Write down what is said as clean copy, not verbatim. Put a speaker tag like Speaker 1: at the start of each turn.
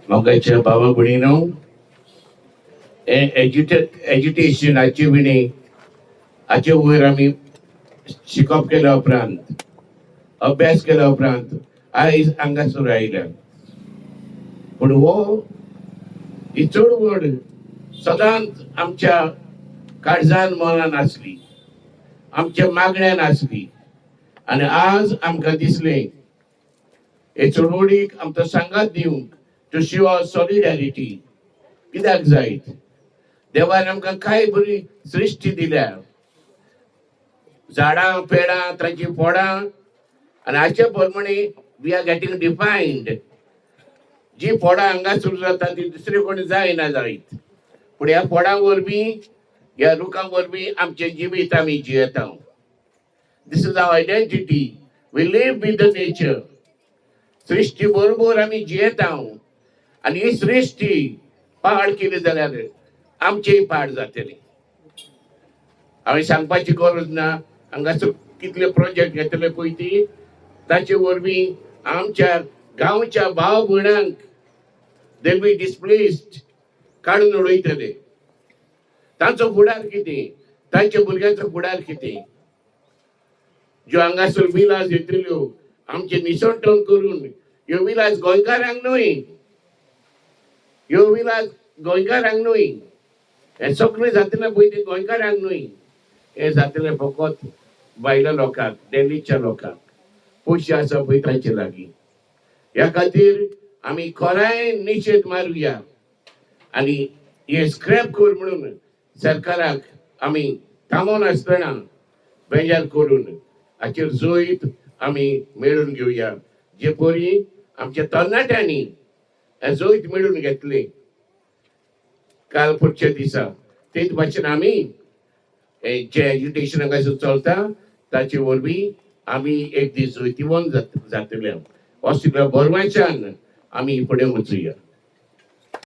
Speaker 1: मोगाच्या भावा भयणीनो, एज्युटेशनाची विणी हाचे वयर आमी शिकप केल्या उपरांत अभ्यास केल्या उपरांत आयज हांगासर आयल्या. पूण ही चड व्हड सदांच आमच्या काळजान मनान आसली, आमच्या मागण्यान आसली. आनी आज आमकां दिसलें हे चळवळीक आमचो सांगात दिवंक टू शो आवर सॉलिडॅरिटी. कित्याक जायत देवान आमकां काय बरी सृश्टी दिल्या, झाडां पेडां तांची फळां, आनी हाचे प्रमाणे वी आर गेटिंग डिफायन्ड. जी फळां हांगासर जाता ती दुसरे कोणी जायना जायत, पूण ह्या फळां वरवीं ह्या रुखां वरवीं आमचें जिवीत आमी जियेता. This is our identity. We live with the nature. सृश्टी बरोबर आमी जियेता. आनी ही सृश्टी पाड केली जाल्यार आमचेय पाड जातली. हांवें सांगपाची गरज ना, हांगासर कितले प्रोजेक्ट घेतले पळय ती, ताचे वरवीं आमच्या गांवच्या भाव भयणांक दे विल बी डिस्प्लेस्ड, काडून उडयतले. तांचो फुडार कितें, तांच्या भुरग्यांचो फुडार कितें? ज्यो हांगासर विलास येतल्यो आमचे निसंटण करून, ह्यो विलास गोंयकारांक न्हय, ह्यो विलास गोंयकारांक न्हय. हे सगळें जातलें पळय तें गोंयकारांक न्हय, हे जातलें फकत भायल्या लोकांक, दिल्लीच्या लोकांक, पयशे आसा पळय तांचे लागीं. ह्या खातीर आमी खराय निशेध मारुया आनी हे स्क्रॅप कर म्हणून सरकाराक आमी थांबोवन आसतना बेजार करून हाचेर जोईत आमी मेळून घेवया. जे परी आमच्या तरणाट्यांनी हे जोईत मेळून घेतले काल परच्या दिसा, तेच भाशेन आमी जे एज्युकेशन हांगासर चलता ताचे वरवीं आमी एक दीस जोईतीवंत जातले. असल्या बरवाच्यान आमी फुडें वचुया.